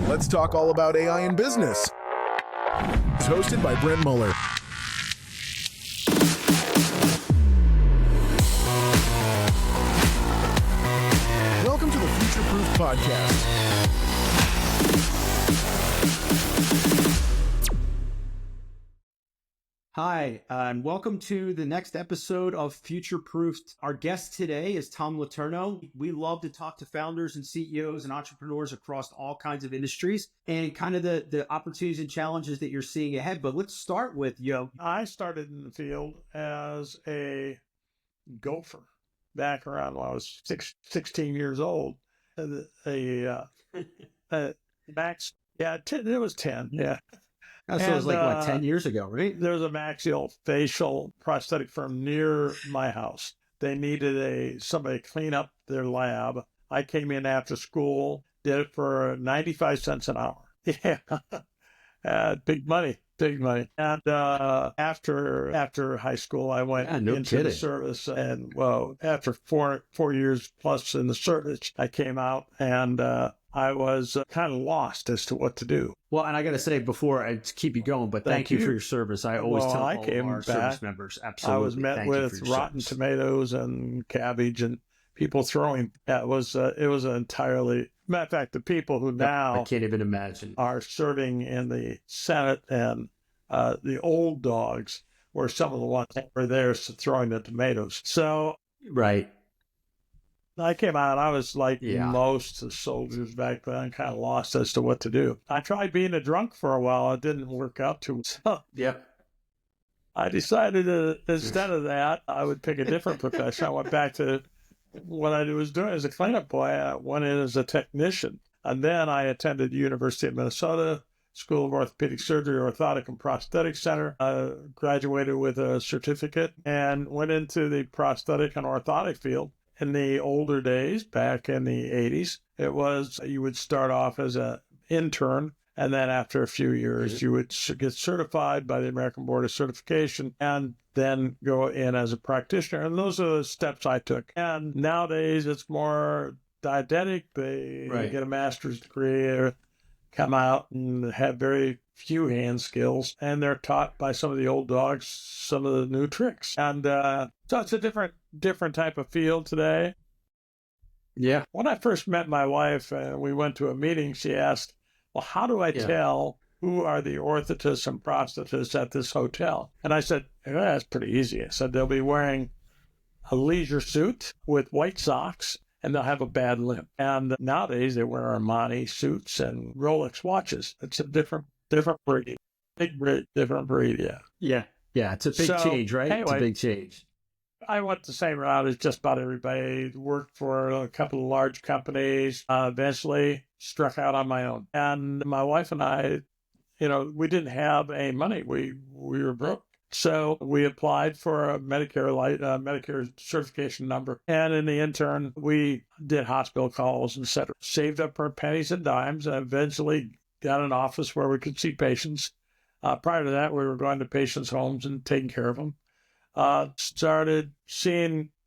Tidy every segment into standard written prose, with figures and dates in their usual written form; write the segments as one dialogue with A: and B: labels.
A: Let's talk all about AI in business. It's hosted by Brent Muller. Welcome to the Future Proof Podcast.
B: Hi, and welcome to the next episode of Future Proofed. Our guest today is Tom Letourneau. We love to talk to founders and CEOs and entrepreneurs across all kinds of industries and kind of the opportunities and challenges that you're seeing ahead. But let's start with,
C: I started in the field as a gopher back around when I was 16 years old. Max, it was 10, yeah.
B: So it was like 10 years ago, right?
C: There was a maxillofacial prosthetic firm near my house. They needed somebody to clean up their lab. I came in after school, did it for 95 cents an hour. Yeah, big money. And after high school, I went into the service, and after four years plus in the service, I came out and I was kind of lost as to what to do.
B: Well, and I got to say before I keep you going, but thank you for your service. I always tell all of our service members, absolutely.
C: I was met with rotten tomatoes and cabbage and people throwing. It was an entirely. Matter of fact, the people who now
B: I can't even imagine
C: are serving in the Senate and the old dogs were some of the ones that were there throwing the tomatoes. So
B: right.
C: I came out, I was like most soldiers back then, kind of lost as to what to do. I tried being a drunk for a while. It didn't work out too well.
B: Yep.
C: I decided that instead of that, I would pick a different profession. I went back to what I was doing as a cleanup boy. I went in as a technician. And then I attended University of Minnesota School of Orthopedic Surgery, Orthotic and Prosthetic Center. Graduated with a certificate and went into the prosthetic and orthotic field. In the older days, back in the 80s, it was you would start off as an intern, and then after a few years, you would get certified by the American Board of Certification, and then go in as a practitioner. And those are the steps I took. And nowadays, it's more didactic. They get a master's degree or come out and have very few hand skills, and they're taught by some of the old dogs some of the new tricks. And so it's a different type of field today.
B: Yeah.
C: When I first met my wife and we went to a meeting, she asked, well, how do I tell who are the orthotists and prosthetists at this hotel? And I said, that's pretty easy. I said, they'll be wearing a leisure suit with white socks and they'll have a bad limp. And nowadays they wear Armani suits and Rolex watches. It's a different breed. Different breed, yeah.
B: Yeah. Yeah, it's a big change, right?
C: Anyway,
B: it's a big change.
C: I went the same route as just about everybody. Worked for a couple of large companies. Eventually struck out on my own. And my wife and I, we didn't have any money. We were broke. So we applied for a Medicare certification number. And in the intern, we did hospital calls, etc. Saved up our pennies and dimes and eventually got an office where we could see patients. Prior to that, we were going to patients' homes and taking care of them. Started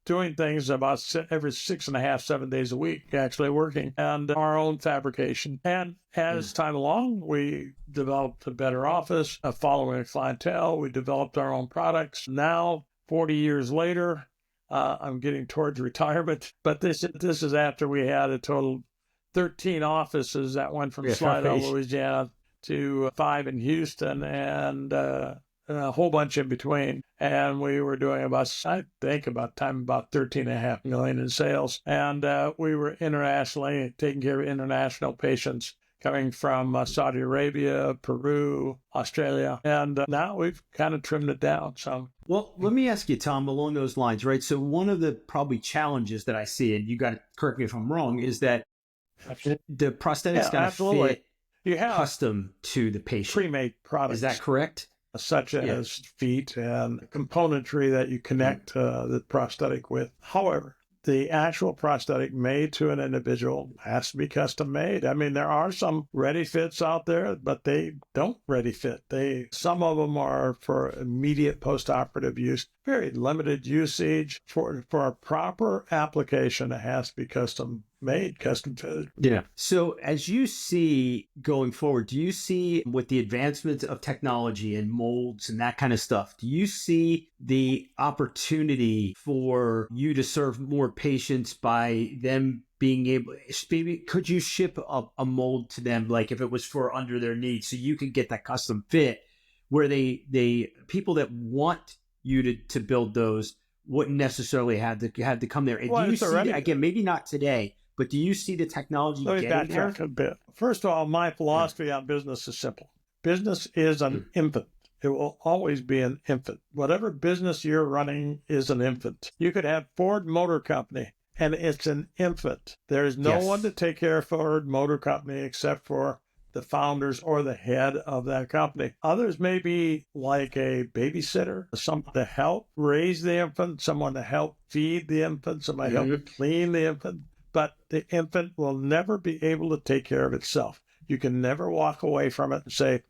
C: doing things about every 6.5, 7 days a week, actually working, and our own fabrication. And as time along, we developed a better office, following a clientele. We developed our own products. Now, 40 years later, I'm getting towards retirement, but this is after we had a total 13 offices that went from Slidell, Louisiana to 5 in Houston and a whole bunch in between. And we were doing about $13.5 million in sales. And we were internationally taking care of international patients coming from Saudi Arabia, Peru, Australia. And now we've kind of trimmed it down some.
B: Well, let me ask you, Tom, along those lines, right? So one of the probably challenges that I see, and you got to correct me if I'm wrong, is that the prosthetics got to fit custom to the patient.
C: Pre-made products.
B: Is that correct?
C: Such as feet and componentry that you connect the prosthetic with. However, the actual prosthetic made to an individual has to be custom made. I mean, there are some ready fits out there, but they don't ready fit. Some of them are for immediate post-operative use. very limited usage. For a proper application, it has to be custom made, custom fitted.
B: Yeah. So as you see going forward, do you see with the advancements of technology and molds and that kind of stuff, do you see the opportunity for you to serve more patients by them being able, maybe could you ship a mold to them, like if it was for under their needs, so you could get that custom fit where they people that want you to build those wouldn't necessarily have to come there. And
C: Well,
B: do you
C: it's
B: see,
C: already,
B: again, maybe not today, but do you see the technology
C: let me
B: getting there?
C: backtrack a bit. First of all, my philosophy on business is simple. Business is an infant. It will always be an infant. Whatever business you're running is an infant. You could have Ford Motor Company, and it's an infant. There is no one to take care of Ford Motor Company except for the founders or the head of that company. Others may be like a babysitter, someone to help raise the infant, someone to help feed the infant, somebody to help clean the infant. But the infant will never be able to take care of itself. You can never walk away from it and say,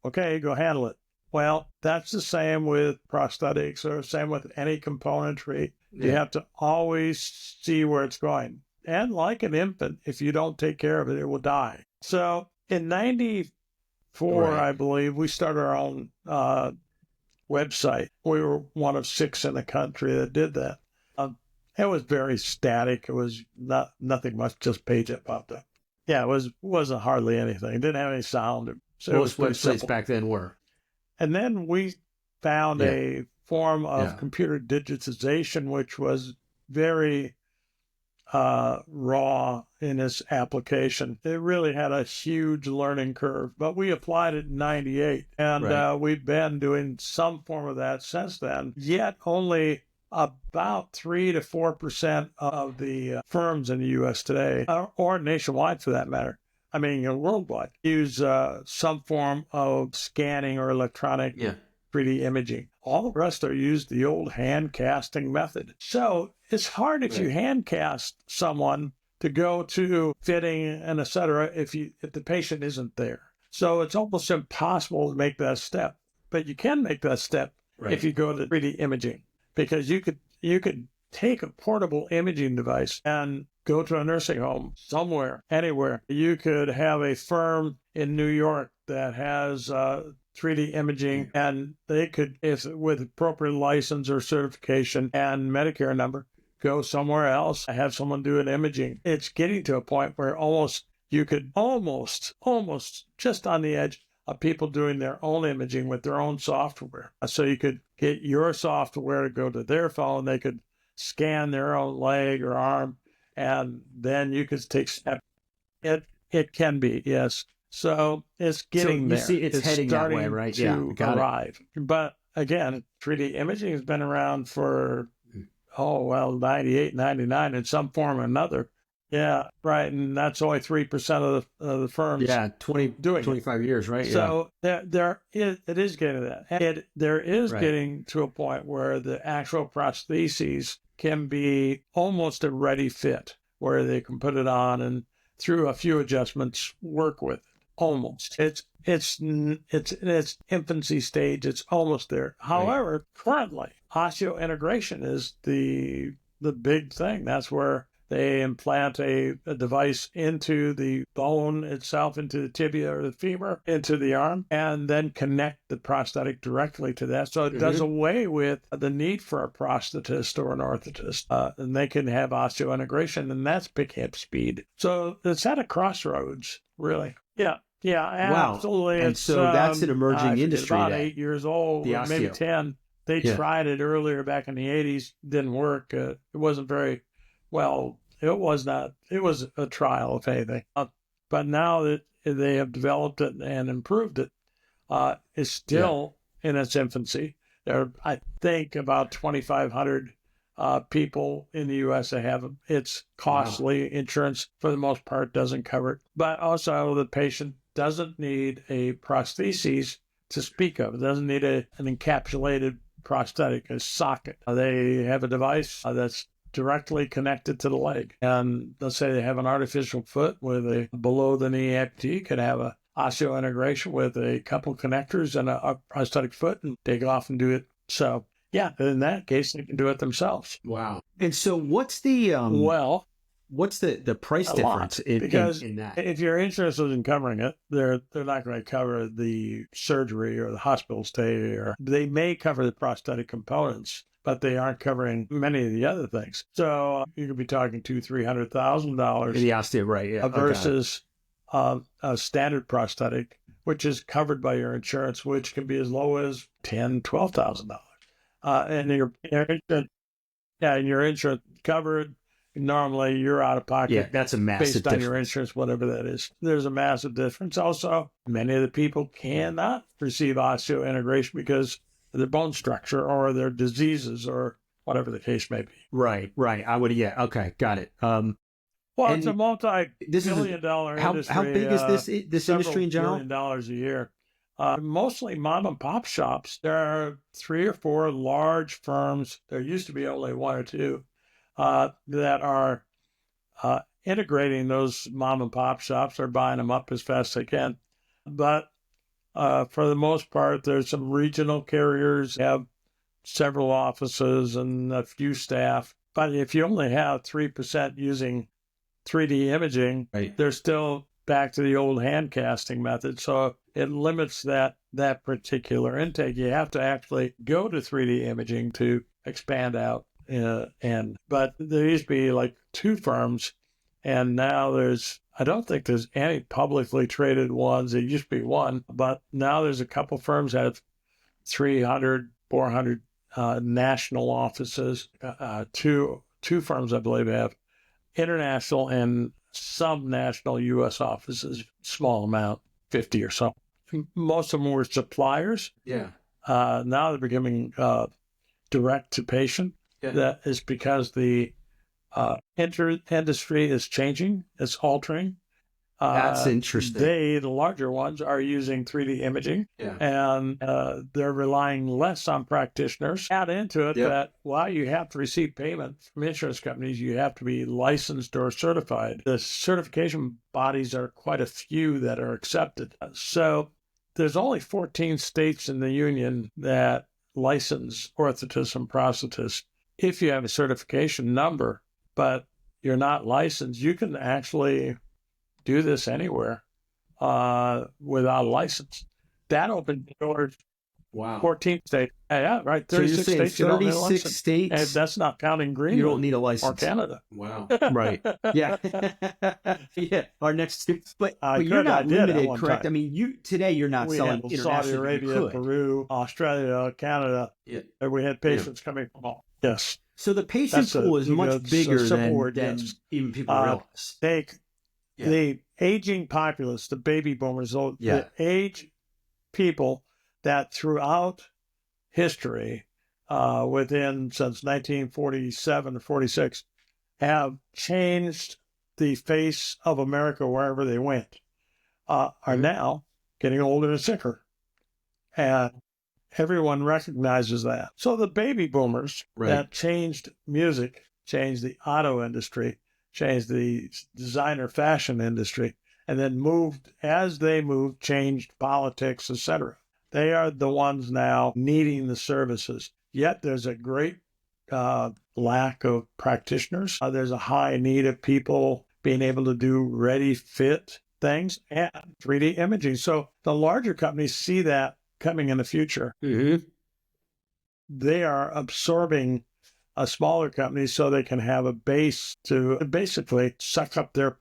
C: okay, go handle it. Well, that's the same with prosthetics or same with any componentry. You have to always see where it's going. And like an infant, if you don't take care of it, it will die. So in 94, I believe, we started our own website. We were one of 6 in the country that did that. It was very static. It was nothing much, just page that popped up. Yeah, it wasn't hardly anything. It didn't have any sound. So
B: Most
C: it was
B: websites simple. Back then were.
C: And then we found a form of computer digitization, which was very raw in its application. It really had a huge learning curve, but we applied it in 98. And we've been doing some form of that since then, yet only about 3 to 4% of the firms in the U.S. today, or nationwide for that matter, I mean, worldwide, use some form of scanning or electronic 3D imaging. All the rest are used the old hand casting method. So it's hard if you hand cast someone to go to fitting and et cetera if the patient isn't there. So it's almost impossible to make that step. But you can make that step if you go to 3D imaging, because you could take a portable imaging device and go to a nursing home somewhere, anywhere. You could have a firm in New York that has 3D imaging, and they could, if with appropriate license or certification and Medicare number, go somewhere else, have someone do an imaging. It's getting to a point where you could almost just on the edge of people doing their own imaging with their own software. So you could get your software to go to their phone, they could scan their own leg or arm, and then you could take steps. It can be, yes. So it's getting there.
B: See, it's heading that way, right?
C: To arrive. But again, 3D imaging has been around for 98, 99 in some form or another. Yeah, right. And that's only 3% of the firms.
B: Yeah, 25 years, right?
C: So it is getting to that. There is getting to a point where the actual prostheses can be almost a ready fit, where they can put it on and through a few adjustments work with it. Almost. It's in its infancy stage. It's almost there. However, currently, osteointegration is the big thing. That's where they implant a device into the bone itself, into the tibia or the femur, into the arm, and then connect the prosthetic directly to that. So it does away with the need for a prosthetist or an orthotist. And they can have osteointegration, and that's picking up speed. So it's at a crossroads, really. Yeah. Yeah, absolutely.
B: And so that's an emerging industry.
C: About 8 years old, maybe 10. They tried it earlier back in the 80s. Didn't work. It wasn't very well. It was not. It was a trial, if anything. But now that they have developed it and improved it, it's still in its infancy. There are, I think, about 2,500 people in the U.S. that have them. It's costly. Wow. Insurance, for the most part, doesn't cover it. But also, the patient doesn't need a prosthesis to speak of. It doesn't need an encapsulated prosthetic, a socket. They have a device that's directly connected to the leg. And let's say they have an artificial foot with a below-the-knee amputee, could have a osteointegration with a couple connectors and a prosthetic foot and take off and do it. So yeah, in that case, they can do it themselves.
B: Wow. And so what's the what's the price difference
C: because
B: in that?
C: if you're interested in covering it, they're not going to cover the surgery or the hospital stay, or they may cover the prosthetic components, but they aren't covering many of the other things. So you could be talking $200,000-$300,000
B: The osteo, right? Yeah.
C: versus a standard prosthetic, which is covered by your insurance, which can be as low as $10,000-$12,000. And your insurance covered. Normally, you're out of pocket.
B: Yeah, that's a massive
C: based on
B: difference.
C: your insurance, whatever that is. There's a massive difference. Also, many of the people cannot receive osteointegration because of their bone structure or their diseases or whatever the case may be.
B: Right. Yeah. Okay, got it.
C: Well, it's a multi-billion-dollar industry.
B: How big is this industry in general?
C: $1 billion a year. Mostly mom and pop shops. There are 3 or 4 large firms. There used to be only 1 or 2 that are integrating those mom and pop shops. They're buying them up as fast as they can. But for the most part, there's some regional carriers have several offices and a few staff. But if you only have 3% using 3D imaging,
B: right,
C: they're still back to the old hand casting method. So it limits that particular intake. You have to actually go to 3D imaging to expand out. But there used to be like 2 firms, and now I don't think there's any publicly traded ones. There used to be 1, but now there's a couple firms that have 300, 400 national offices. Two firms, I believe, have international and some national U.S. offices, small amount, 50 or so. Most of them were suppliers.
B: Yeah.
C: Now they're becoming direct to patient. Yeah. That is because the industry is changing. It's altering.
B: That's interesting.
C: The larger ones, are using 3D imaging, and they're relying less on practitioners. Add into it that while you have to receive payment from insurance companies, you have to be licensed or certified. The certification bodies are quite a few that are accepted. So there's only 14 states in the union that license orthotists and prosthetists. If you have a certification number, but you're not licensed, you can actually do this anywhere without a license. That opened doors.
B: Wow.
C: 14 states. Yeah, right. 36
B: so you're
C: states.
B: 36 states.
C: And that's not counting Greenland.
B: You don't need a license.
C: Or Canada.
B: Wow. Right. Yeah. Yeah. Our next. But you're not limited, correct?
C: Time.
B: I mean, you're not selling internationally.
C: Saudi Arabia, Peru, Australia, Canada.
B: Yeah.
C: And we had patients coming from all. Yes.
B: So the patient pool is much bigger than even people realize.
C: The aging populace, the baby boomers, the age people that throughout history, since 1947 or 46, have changed the face of America wherever they went, are now getting older and sicker. And everyone recognizes that. So the baby boomers that changed music, changed the auto industry, changed the designer fashion industry, and then changed politics, etc. They are the ones now needing the services. Yet there's a great lack of practitioners. There's a high need of people being able to do ready-fit things and 3D imaging. So the larger companies see that coming in the future.
B: Mm-hmm.
C: They are absorbing smaller companies so they can have a base to basically suck up their.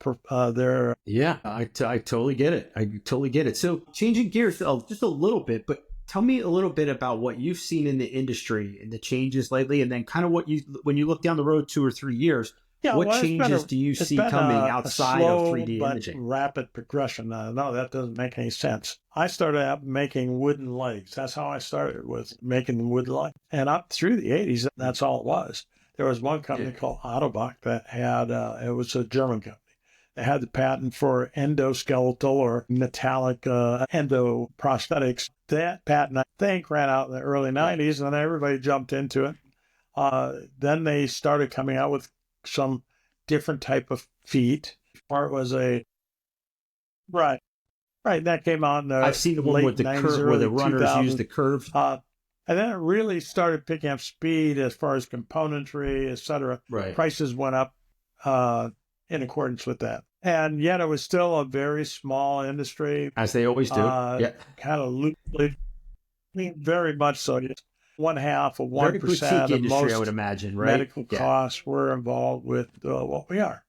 B: Yeah, I totally get it. I totally get it. So changing gears just a little bit, but tell me a little bit about what you've seen in the industry and the changes lately, and then kind of when you look down the road 2 or 3 years. What changes do you see coming outside of 3D imaging?
C: Rapid progression. No, that doesn't make any sense. I started out making wooden legs. That's how I started, with making wooden legs. And up through the 80s, that's all it was. There was one company called Autobach that had, it was a German company. They had the patent for endoskeletal or metallic endoprosthetics. That patent, I think, ran out in the early 90s, and then everybody jumped into it. Then they started coming out with some different type of feet. Part was that came out in the
B: I've seen the one with the curve, where the runners use the curve.
C: And then it really started picking up speed as far as componentry, et cetera.
B: Right.
C: Prices went up in accordance with that. And yet it was still a very small industry.
B: As they always do. Yeah.
C: Kind of loosely, very much so. One half of 1%
B: Very boutique
C: of
B: industry,
C: most
B: I would imagine, right?
C: medical costs were involved with what we are.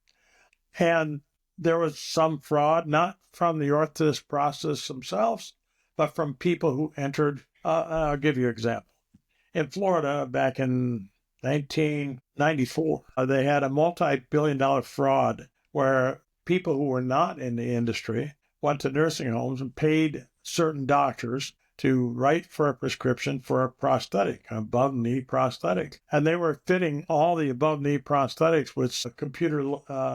C: And there was some fraud, not from the orthotist process themselves, but from people who entered. I'll give you an example. In Florida, back in 1994, they had a multi-billion-dollar fraud where people who were not in the industry went to nursing homes and paid certain doctors to write for a prescription for a prosthetic, an above-knee prosthetic. And they were fitting all the above-knee prosthetics with computer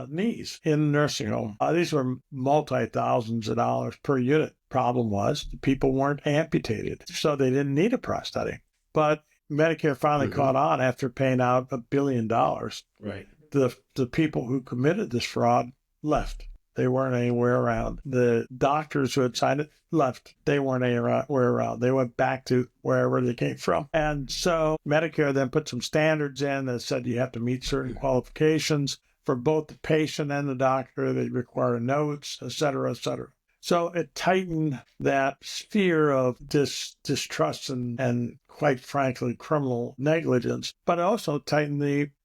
C: knees in the nursing home. These were multi-thousands of dollars per unit. Problem was, the people weren't amputated, so they didn't need a prosthetic. But Medicare finally caught on after paying out $1 billion.
B: Right.
C: The people who committed this fraud left. They weren't anywhere around. The doctors who had signed it left. They weren't anywhere around. They went back to wherever they came from. And so Medicare then put some standards in that said you have to meet certain qualifications for both the patient and the doctor. They require notes, et cetera, et cetera. So it tightened that sphere of distrust and quite frankly, criminal negligence, but it also tightened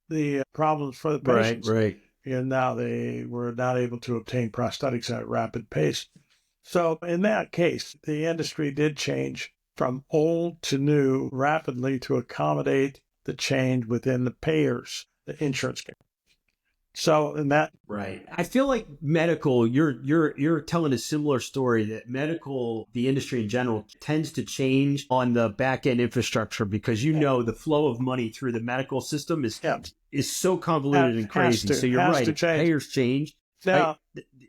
C: the problems for the patients.
B: Right.
C: And now they were not able to obtain prosthetics at a rapid pace. So in that case, the industry did change from old to new rapidly to accommodate the change within the payers, the insurance company. So in that,
B: right. I feel like medical, you're telling a similar story that medical, the industry in general, tends to change on the back end infrastructure because the flow of money through the medical system is so convoluted and crazy. So you're right. Payers change.
C: Now,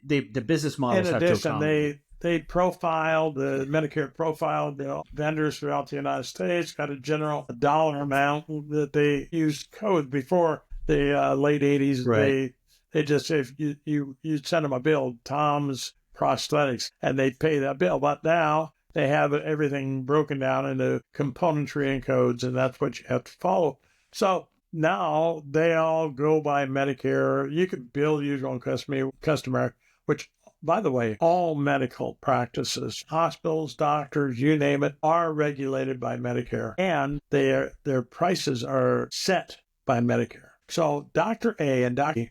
B: the business models have to accommodate.
C: They profiled, the Medicare profiled the vendors throughout the United States, got a general dollar amount that they used code before the late 80s.
B: Right.
C: They just, if you send them a bill, Tom's Prosthetics, and they pay that bill. But now they have everything broken down into componentry and codes, and that's what you have to follow. So now they all go by Medicare. You can bill your own customer, which, by the way, all medical practices, hospitals, doctors, you name it, are regulated by Medicare, and their prices are set by Medicare. So Dr. A and Dr. E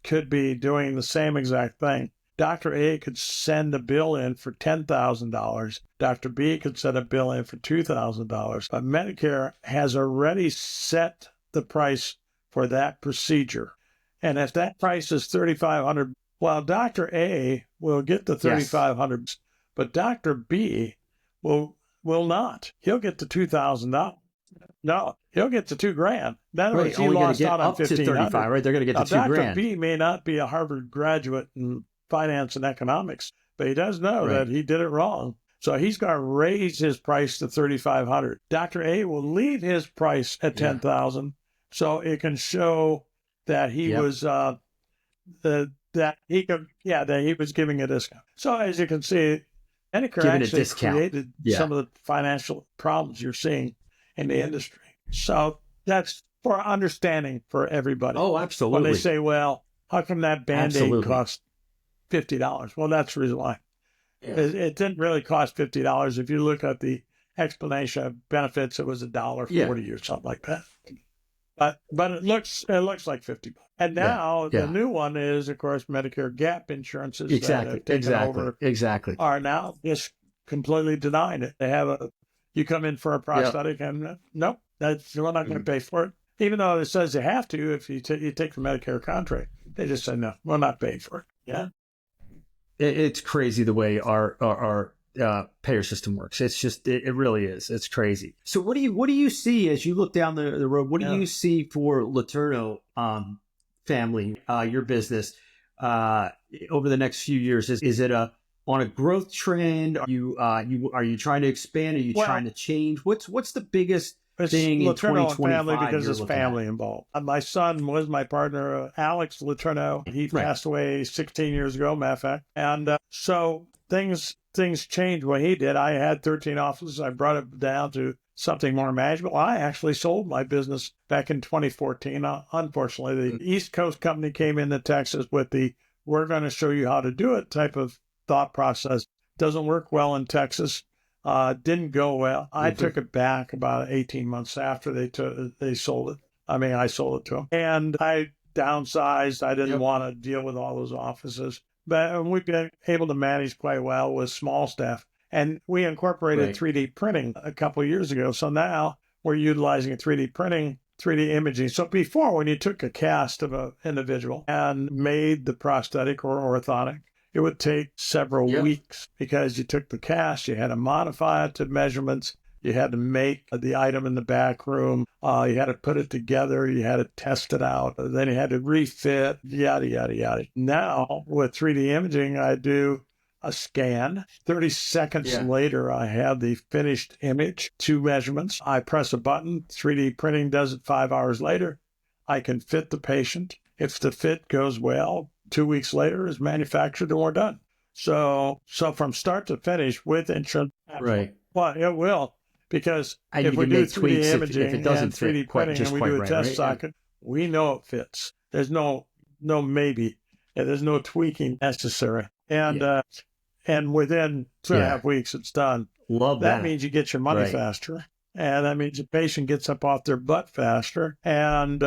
C: could be doing the same exact thing. Dr. A could send a bill in for $10,000. Dr. B could send a bill in for $2,000. But Medicare has already set the price for that procedure. And if that price is $3,500, well, Dr. A will get the $3,500, but Dr. B will not. He'll get the $2,000. No, he'll get the $2,000. That
B: right,
C: he lost out on
B: $1,535, right? They're going to get the $2,000.
C: Dr. B may not be a Harvard graduate in finance and economics, but he does know that he did it wrong. So he's going to raise his price to $3,500. Dr. A will leave his price at $10,000, so it can show that he was that he was giving a discount. So as you can see, Medicare actually created some of the financial problems you're seeing in the industry. So that's for understanding for everybody.
B: Oh, absolutely.
C: When they say, well, how come that Band-Aid cost $50? Well, that's the reason why. Yeah. It didn't really cost $50. If you look at the explanation of benefits, it was $1.40 or something like that. But it looks like $50. And now the new one is, of course, Medicare gap insurances that have taken over are now just completely denying it. They have you come in for a prosthetic and nope, we're not going to pay for it. Even though it says you have to if you take the Medicare contract. They just say, no, we're not paying for it. Yeah.
B: It's crazy the way our payer system works. It's just, it really is. It's crazy. So what do you see as you look down the road? What do you see for Letourneau family, your business, over the next few years? Is it on a growth trend? Are you trying to expand? Are you trying to change? What's the biggest thing in 2025
C: family because there's family involved. My son was my partner, Alex Letourneau. He passed away 16 years ago, matter of fact. And so things changed when he did. I had 13 offices. I brought it down to something more manageable. I actually sold my business back in 2014. Unfortunately, the East Coast company came into Texas with the "we're going to show you how to do it" type of thought process. Doesn't work well in Texas. Didn't go well. I took it back about 18 months after they sold it. I mean, I sold it to them. And I downsized. I didn't want to deal with all those offices. But we've been able to manage quite well with small staff. And we incorporated 3D printing a couple of years ago. So now we're utilizing 3D printing, 3D imaging. So before, when you took a cast of an individual and made the prosthetic or orthotic, it would take several weeks because you took the cast, you had to modify it to measurements, you had to make the item in the back room, you had to put it together, you had to test it out, then you had to refit, yada, yada, yada. Now, with 3D imaging, I do a scan. 30 seconds later, I have the finished image, 2 measurements. I press a button, 3D printing does it 5 hours later. I can fit the patient. If the fit goes well, 2 weeks later is manufactured and we're done. So from start to finish with insurance. Well, it will, because if we do 3D imaging if it doesn't and 3D printing and we do a test socket, we know it fits. There's no maybe. There's no tweaking necessary. And within 2.5 weeks, it's done.
D: Love
C: that. That means you get your money faster. And that means the patient gets up off their butt faster. And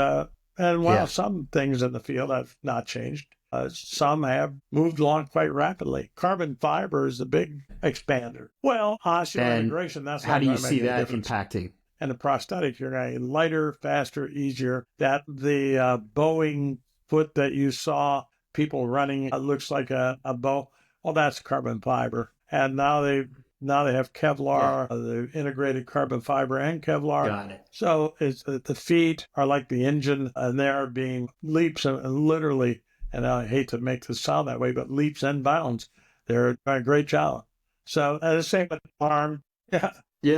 C: while some things in the field have not changed, some have moved along quite rapidly. Carbon fiber is the big expander. Well, osteointegration, that's
D: how
C: not
D: do you
C: gonna
D: see
C: make
D: that
C: difference.
D: impacting?
C: And the prosthetic, you're going to lighter, faster, easier. That the Boeing foot that you saw people running, looks like a bow. Well, that's carbon fiber. And now they have Kevlar, the integrated carbon fiber and Kevlar.
D: Got it.
C: So it's the feet are like the engine, and they're being leaps and literally, and I hate to make this sound that way, but leaps and bounds. They're doing a great job. So the same with the arm.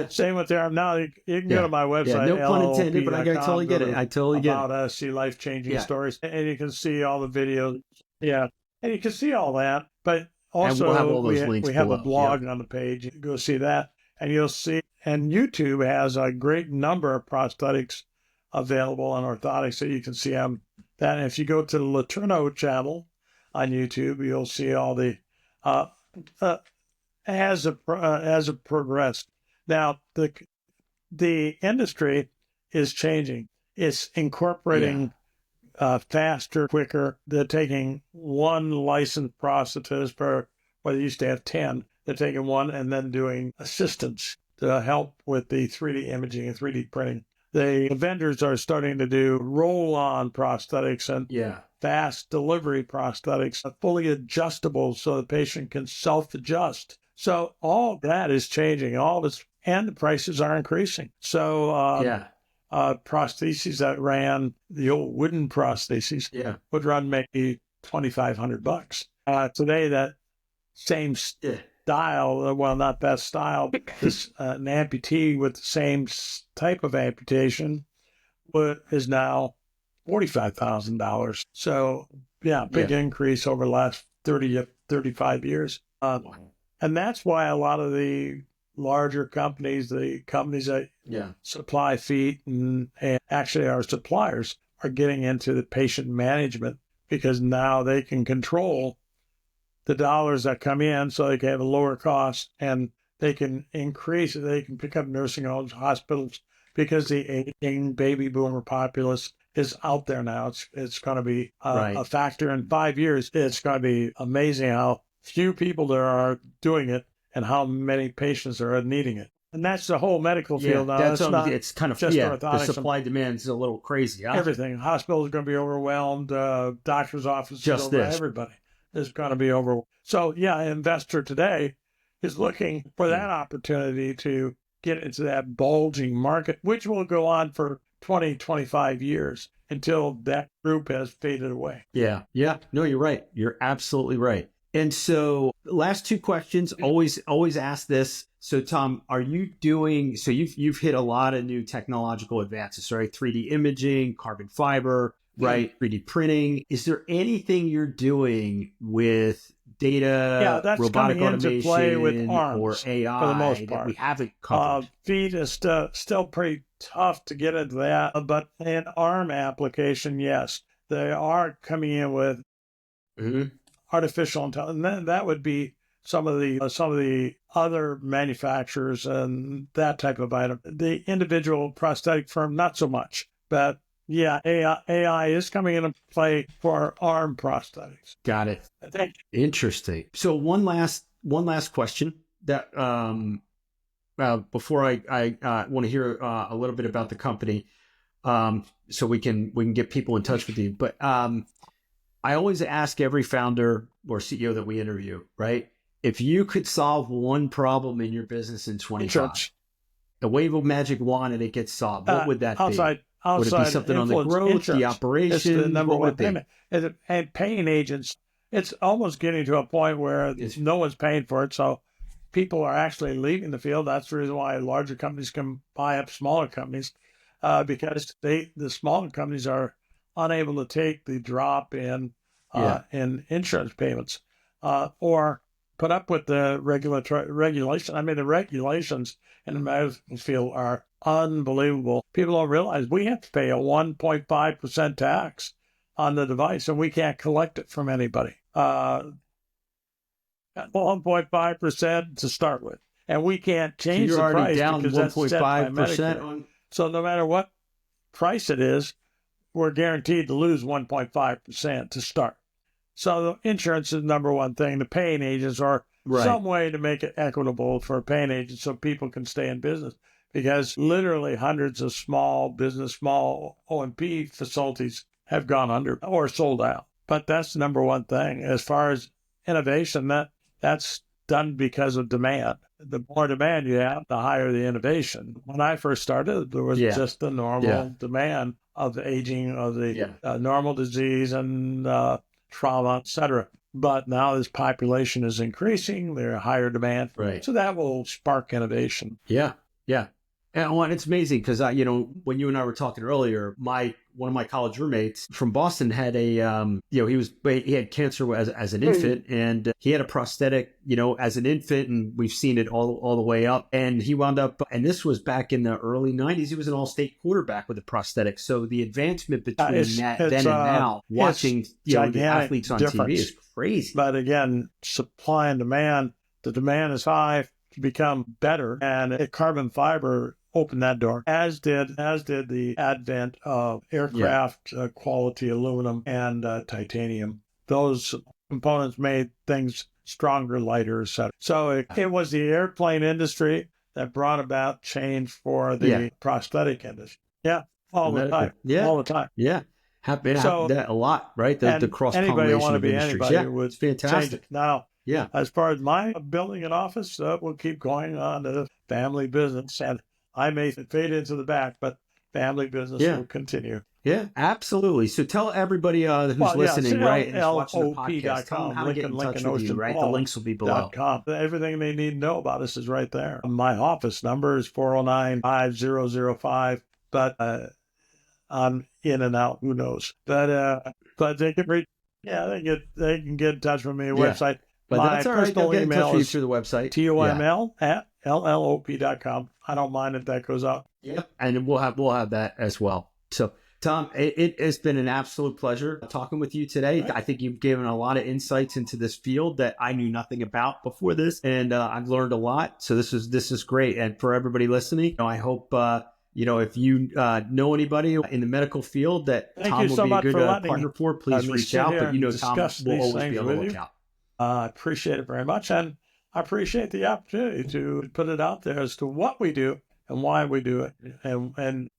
C: Same with the arm. Now you can go to my website.
D: No pun intended, but I totally get it. I totally get it.
C: About us, see life-changing stories, and you can see all the videos. Yeah, and you can see all that, but also,
D: we'll have all those links
C: we have
D: below.
C: a blog on the page. You can go see that, and you'll see. And YouTube has a great number of prosthetics available on orthotics, so you can see them. That if you go to the Letourneau channel on YouTube, you'll see all the as it progressed. Now the industry is changing. It's incorporating. Faster, quicker. They're taking one licensed prosthetist for where they used to have 10. They're taking one and then doing assistance to help with the 3D imaging and 3D printing. The vendors are starting to do roll-on prosthetics and fast delivery prosthetics, fully adjustable so the patient can self-adjust. So all that is changing. All this, and the prices are increasing. So prostheses that ran, the old wooden prostheses, would run maybe $2,500. Today, that same style, well, not that style, but this an amputee with the same type of amputation is now $45,000. So, big increase over the last 30 to 35 years. And that's why a lot of the larger companies, the companies that supply feet and actually our suppliers are getting into the patient management, because now they can control the dollars that come in so they can have a lower cost, and they can increase, they can pick up nursing homes, hospitals, because the aging baby boomer populace is out there now. It's going to be a factor in 5 years. It's going to be amazing how few people there are doing it and how many patients are needing it. And that's the whole medical field now.
D: It's kind of
C: just orthotics.
D: The supply demand is a little crazy. Huh?
C: Everything. Hospitals are going to be overwhelmed. Doctors' offices, everybody is going to be overwhelmed. So, an investor today is looking for that opportunity to get into that bulging market, which will go on for 20, 25 years until that group has faded away.
D: Yeah. No, you're right. You're absolutely right. And so last 2 questions, always ask this. So Tom, are you doing, so you've hit a lot of new technological advances, right? 3D imaging, carbon fiber, right? 3D printing. Is there anything you're doing with
C: Yeah,
D: data,
C: that's
D: robotic
C: coming into
D: automation,
C: play with
D: or
C: arms
D: AI
C: for the most
D: that we
C: part.
D: haven't covered?
C: Feet is still pretty tough to get into that, but in arm application, yes, they are coming in with
D: Mhm.
C: artificial intelligence. And that would be some of the other manufacturers and that type of item. The individual prosthetic firm, not so much, but yeah, AI is coming into play for arm prosthetics.
D: Got it.
C: I think.
D: Interesting. So one last question that before I want to hear a little bit about the company, so we can get people in touch with you. But I always ask every founder or CEO that we interview, right? If you could solve one problem in your business in 25, the wave of magic wand and it gets solved, what would that
C: outside,
D: be? Would it be
C: outside
D: something on the
C: influence,
D: growth, the
C: insurance is
D: operations?
C: the number
D: What would
C: one
D: it be?
C: payment. And paying agents, it's almost getting to a point where no one's paying for it. So people are actually leaving the field. That's the reason why larger companies can buy up smaller companies, because the smaller companies are unable to take the drop in insurance payments, or put up with the regulation. I mean, the regulations in the medical field are unbelievable. People don't realize we have to pay a 1.5% tax on the device, and we can't collect it from anybody. 1.5% to start with, and we can't change
D: you're
C: the
D: already
C: price
D: down
C: because that's set by
D: 1.5%
C: Medicare.
D: on.
C: So no matter what price it is, we're guaranteed to lose 1.5% to start. So the insurance is the number one thing. The paying agents are some way to make it equitable for paying agents so people can stay in business, because literally hundreds of small O&P facilities have gone under or sold out. But that's the number one thing. As far as innovation, that's done because of demand. The more demand you have, the higher the innovation. When I first started, there was just the normal demand of the aging, of the normal disease and trauma, etc. But now this population is increasing, there are higher demand.
D: Right.
C: So that will spark innovation.
D: Yeah. And it's amazing because when you and I were talking earlier, one of my college roommates from Boston had he had cancer as an infant, and he had a prosthetic, as an infant, and we've seen it all the way up. And he wound up, and this was back in the early 90s. He was an all-state quarterback with a prosthetic. So the advancement between then and now, watching the athletes on TV is crazy.
C: But again, supply and demand. The demand is high to become better, and carbon fiber opened that door, as did the advent of aircraft quality aluminum and titanium. Those components made things stronger, lighter, etc. So it was the airplane industry that brought about change for the prosthetic industry. All the time.
D: Yeah. That a lot, right? The cross-pollination of industries.
C: It's
D: fantastic.
C: Now, as far as my building an office, we'll keep going on to family business, and I may fade into the back, but family business will continue.
D: Yeah, absolutely. So tell everybody who's listening, right, and is watching the podcast, tell them how to get in touch with you, right? The links will be below.
C: Everything they need to know about us is right there. My office number is 409-5005, but I'm in and out, who knows? But they can reach, they can get in touch with me. Website.
D: But
C: my
D: that's all right. They'll get in touch with you through the website.
C: TOML@LLOP.com. I don't mind if that goes out.
D: Yep. And we'll have that as well. So, Tom, it has been an absolute pleasure talking with you today. Right. I think you've given a lot of insights into this field that I knew nothing about before this, and I've learned a lot. So this is great. And for everybody listening, I hope if you know anybody in the medical field that Tom will be a good partner for, please reach out. But Tom will always be on the lookout.
C: I appreciate it very much, and I appreciate the opportunity to put it out there as to what we do and why we do it. And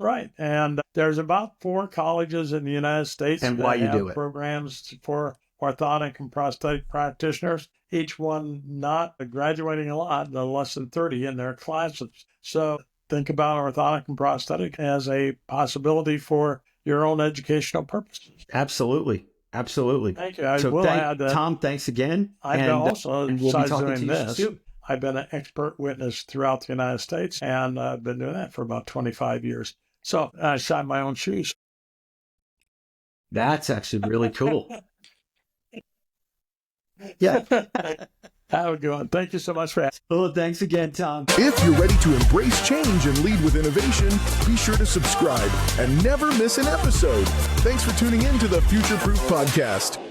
C: there's about 4 colleges in the United States
D: and why you do it.
C: Programs for orthotic and prosthetic practitioners, each one not graduating a lot, less than 30 in their classes. So think about orthotic and prosthetic as a possibility for your own educational purposes.
D: Absolutely. Thank you. Tom, thanks again.
C: And we'll be
D: talking to you soon.
C: I've been an expert witness throughout the United States, and I've been doing that for about 25 years. So I shine my own shoes.
D: That's actually really cool.
B: Yeah.
C: Have a good one. Thank you so much for asking.
B: Well, thanks again, Tom.
A: If you're ready to embrace change and lead with innovation, be sure to subscribe and never miss an episode. Thanks for tuning in to the Future Proof Podcast.